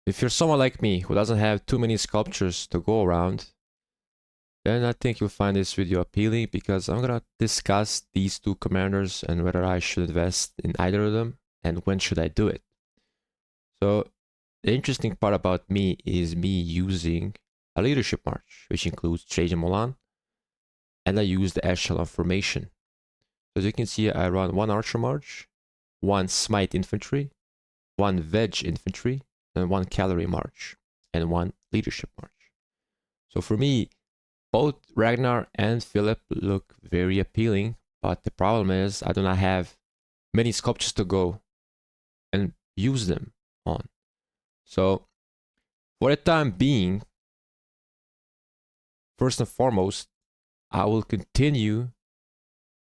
If you're someone like me who doesn't have too many sculptures to go around, then I think you'll find this video appealing because I'm gonna discuss these two commanders and whether I should invest in either of them and when should I do it. So the interesting part about me is me using a leadership march, which includes Trajan Molan, and I use the echelon formation. So as you can see, I run one archer march, one smite infantry, one wedge infantry, and one cavalry march, and one leadership march. So for me, both Ragnar and Philip look very appealing, but the problem is I do not have many sculptures to go and use them on. So for the time being, first and foremost, I will continue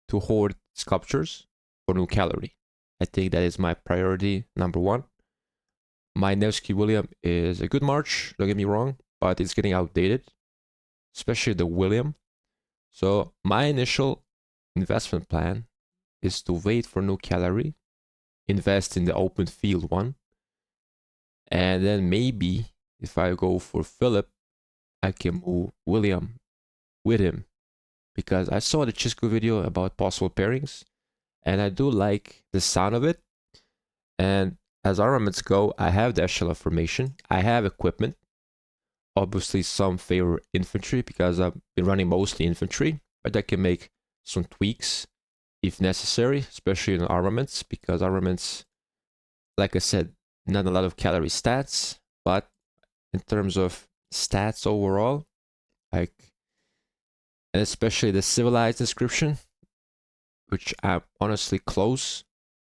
to hoard sculptures for new cavalry. I think that is my priority number one. My Nevsky William is a good march, don't get me wrong, but it's getting outdated, especially the William. So my initial investment plan is to wait for new cavalry, invest in the open field one, and then maybe if I go for Philip, I can move William with him because I saw the Chisco video about possible pairings and I do like the sound of it. And as armaments go, I have the echelon formation, I have equipment. Obviously, some favor infantry because I've been running mostly infantry, but I can make some tweaks if necessary, especially in armaments, because armaments, like I said, not a lot of calorie stats, but in terms of stats overall, like, and especially the civilized inscription, which I'm honestly close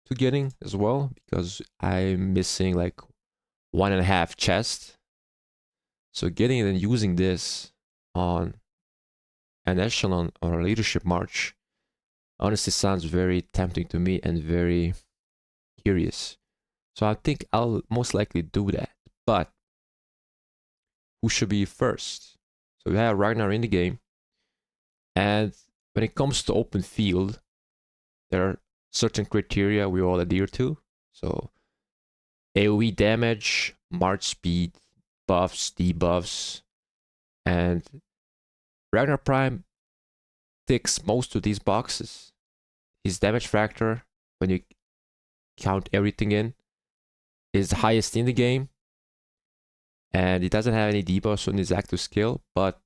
to getting as well, because I'm missing like 1.5 chest. So getting it and using this on an echelon or a leadership march honestly sounds very tempting to me and very curious. So I think I'll most likely do that. But who should be first? So we have Ragnar in the game. And when it comes to open field, there are certain criteria we all adhere to. So AoE damage, march speed, buffs, debuffs, and Ragnar Prime ticks most of these boxes. His damage factor, when you count everything in, is the highest in the game, and he doesn't have any debuffs on his active skill, but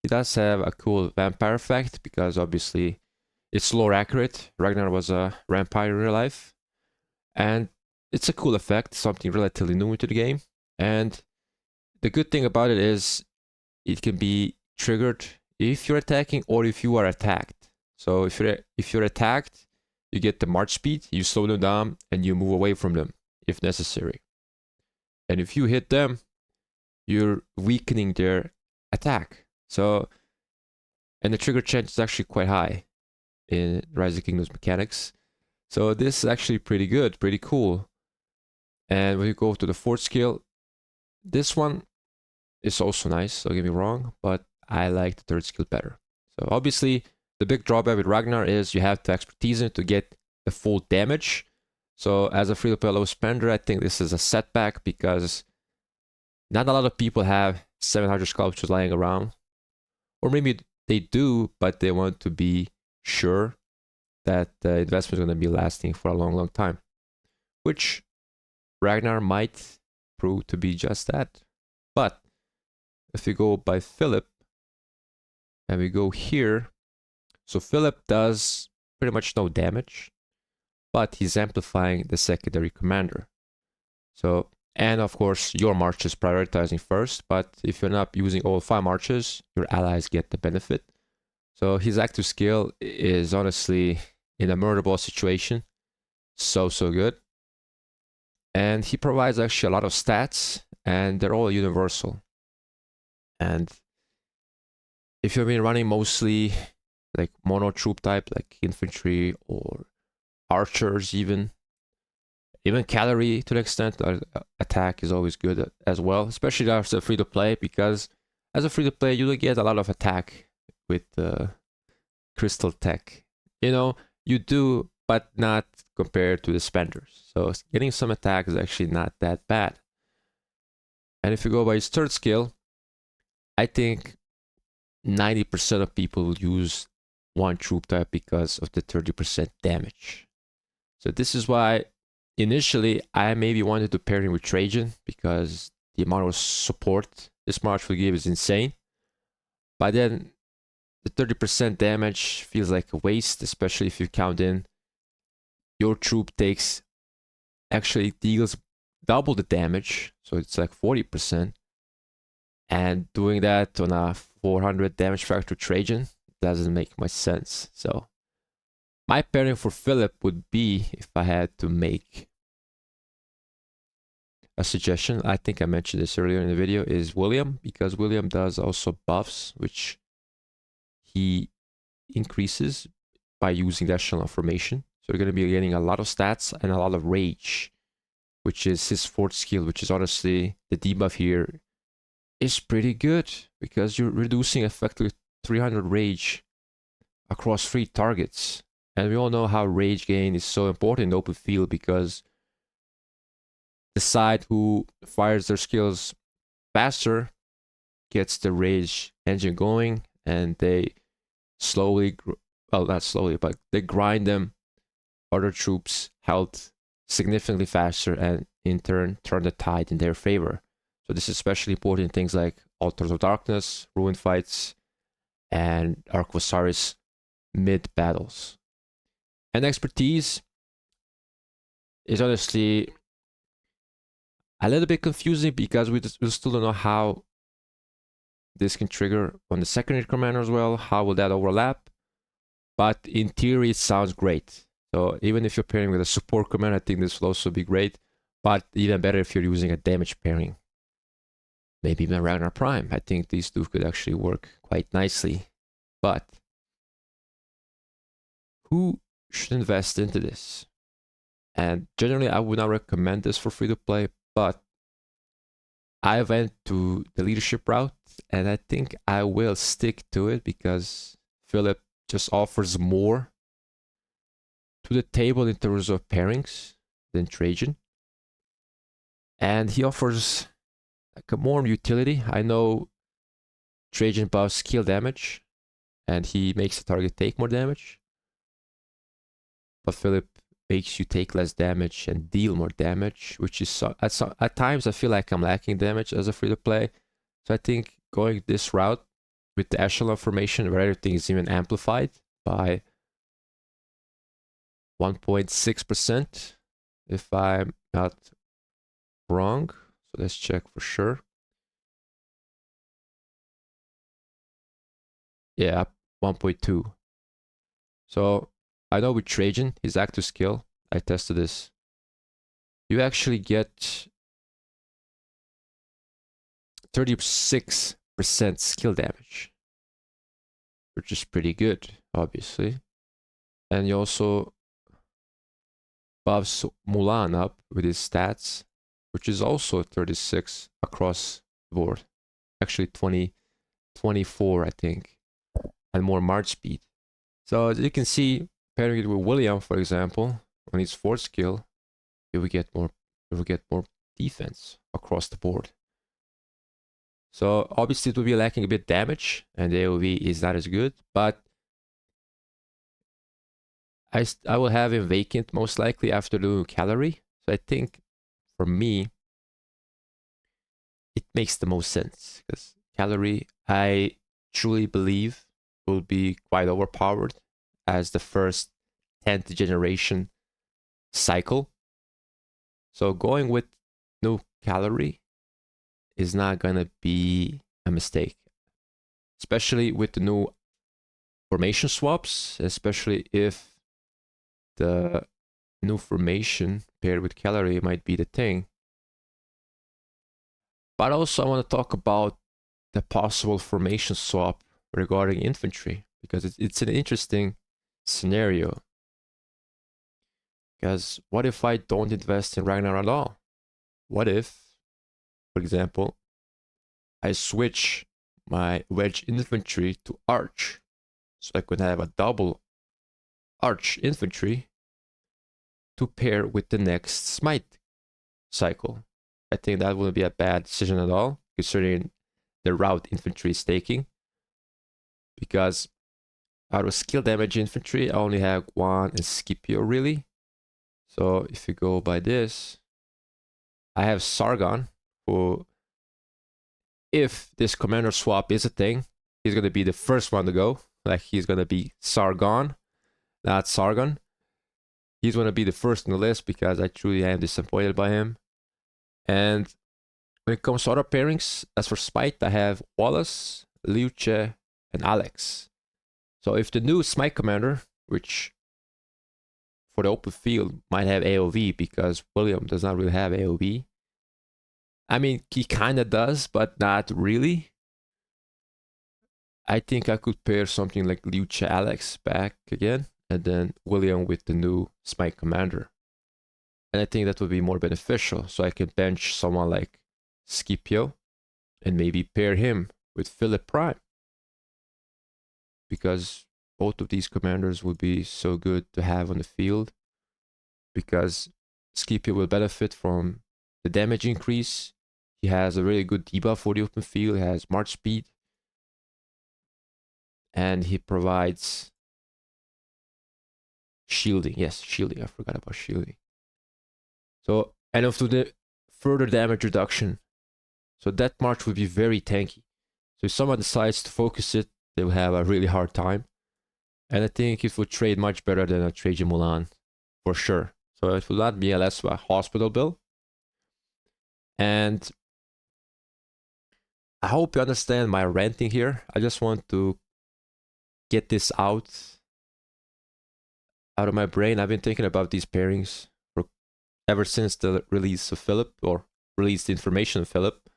he does have a cool vampire effect because obviously it's lore accurate. Ragnar was a vampire in real life, and it's a cool effect, something relatively new into the game. And the good thing about it is it can be triggered if you're attacking or if you are attacked. So if you're attacked, you get the march speed, you slow them down, and you move away from them if necessary. And if you hit them, you're weakening their attack. So, and the trigger chance is actually quite high in Rise of Kingdoms mechanics. So this is actually pretty good, pretty cool. And when you go to the fourth skill, this one is also nice, don't get me wrong, but I like the third skill better. So obviously, the big drawback with Ragnar is you have to expertise it to get the full damage. So as a free-to-play low spender, I think this is a setback because not a lot of people have 700 sculptures lying around. Or maybe they do, but they want to be sure that the investment is going to be lasting for a long, long time. Which Ragnar might prove to be just that. But if we go by Philip, and we go here, so Philip does pretty much no damage, but he's amplifying the secondary commander. So, and of course, your march is prioritizing first, but if you're not using all 5 marches, your allies get the benefit. So his active skill is honestly, in a murder ball situation, so good. And he provides actually a lot of stats, and they're all universal. And if you've been running mostly like mono troop type, like infantry or archers, even cavalry to an extent, attack is always good as well, especially as a free to play, because as a free to play, you don't get a lot of attack with crystal tech. You know, you do, but not compared to the spenders. So getting some attack is actually not that bad. And if you go by his third skill, I think 90% of people use one troop type because of the 30% damage. So this is why initially I maybe wanted to pair him with Trajan because the amount of support this March will give is insane. But then the 30% damage feels like a waste, especially if you count in your troop takes actually deals double the damage, so it's like 40%. And doing that on a 400 damage factor Trajan doesn't make much sense. So my pairing for Philip would be, if I had to make a suggestion, I think I mentioned this earlier in the video, is William, because William does also buffs, which he increases by using the echelon formation. So you're going to be getting a lot of stats and a lot of rage, which is his fourth skill, which is honestly the debuff here is pretty good because you're reducing effectively 300 rage across 3 targets. And we all know how rage gain is so important in open field because the side who fires their skills faster gets the rage engine going, and they slowly, well, not slowly, but they grind them other troops' health significantly faster and in turn turn the tide in their favor. So this is especially important in things like Altars of Darkness, Ruin fights, and Arc of Osiris mid battles. And expertise is honestly a little bit confusing because we still don't know how this can trigger on the secondary commander as well. How will that overlap? But in theory, it sounds great. So even if you're pairing with a support commander, I think this will also be great. But even better if you're using a damage pairing. Maybe even Ragnar Prime. I think these two could actually work quite nicely. But who should invest into this? And generally, I would not recommend this for free to play, but I went to the leadership route, and I think I will stick to it because Philip just offers more to the table in terms of pairings than Trajan. And he offers like a more utility. I know Trajan buffs skill damage, and he makes the target take more damage. But Philip makes you take less damage and deal more damage, which is at times I feel like I'm lacking damage as a free to play. So I think going this route with the echelon formation where everything is even amplified by 1.6%, if I'm not wrong. So let's check for sure. Yeah, 1.2. So I know with Trajan, his active skill, I tested this. You actually get 36% skill damage, which is pretty good, obviously. And you also buffs Mulan up with his stats, which is also 36 across the board. Actually 24, I think, and more march speed. So as you can see, pairing it with William, for example, on his fourth skill, you will get more defense across the board. So obviously it will be lacking a bit damage, and the AoV is not as good, but I will have him vacant most likely after the calorie. So I think for me, it makes the most sense because calorie, I truly believe, will be quite overpowered as the first 10th generation cycle. So going with no calorie is not gonna be a mistake, especially with the new formation swaps, especially if the new formation paired with calorie might be the thing. But also I want to talk about the possible formation swap regarding infantry because it's an interesting scenario. Because what if I don't invest in Ragnar at all? What if, for example, I switch my wedge infantry to arch, so I could have a double arch infantry to pair with the next smite cycle. I think that wouldn't be a bad decision at all, considering the route infantry is taking. Because out of skill damage infantry, I only have one in Scipio, really. So if you go by this, I have Sargon, who, if this commander swap is a thing, he's going to be the first one to go. Like, he's going to be Sargon, not Sargon. He's going to be the first on the list because I truly am disappointed by him. And when it comes to other pairings, as for Smite, I have Wallace, Liuche, and Alex. So if the new Smite commander, which for the open field might have AoV because William does not really have AoV. I mean, he kind of does, but not really. I think I could pair something like Liuche Alex back again, and then William with the new Smite commander. And I think that would be more beneficial. So I can bench someone like Scipio and maybe pair him with Philip Prime. Because both of these commanders would be so good to have on the field. Because Scipio will benefit from the damage increase. He has a really good debuff for the open field. He has march speed. And he provides shielding. Yes, shielding. I forgot about shielding. So, and of the further damage reduction. So that march would be very tanky. So if someone decides to focus it, they will have a really hard time. And I think it would trade much better than a Trajan Mulan, for sure. So it will not be a less of a hospital bill. And I hope you understand my ranting here. I just want to get this out of my brain. I've been thinking about these pairings ever since the release of Philip, or released information of Philip.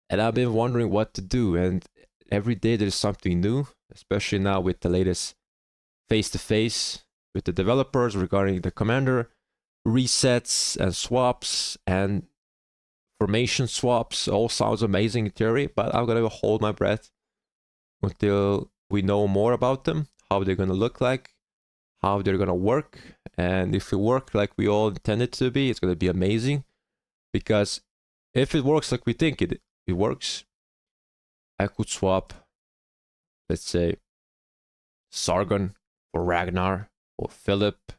And I've been wondering what to do. And every day there's something new, especially now with the latest face-to-face with the developers regarding the commander resets and swaps and formation swaps. All sounds amazing in theory, but I'm gonna hold my breath until we know more about them, how they're gonna look like, how they're gonna work, and if it work like we all intended to be, it's gonna be amazing. Because if it works like we think it works, I could swap, let's say, Sargon for Ragnar or Philip,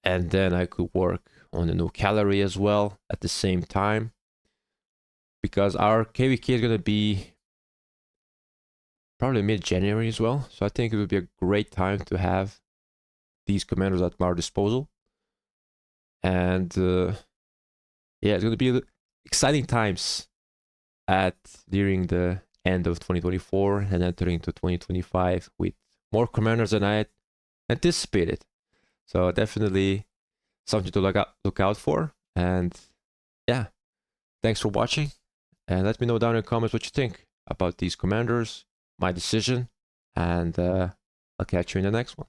and then I could work on the new Calorie as well at the same time, because our KVK is going to be probably mid-January as well. So I think it would be a great time to have these commanders at our disposal. And yeah, it's going to be exciting times during the end of 2024 and entering into 2025 with more commanders than I had anticipated. So definitely something to look out for. And yeah, thanks for watching. And let me know down in the comments what you think about these commanders, my decision, and I'll catch you in the next one.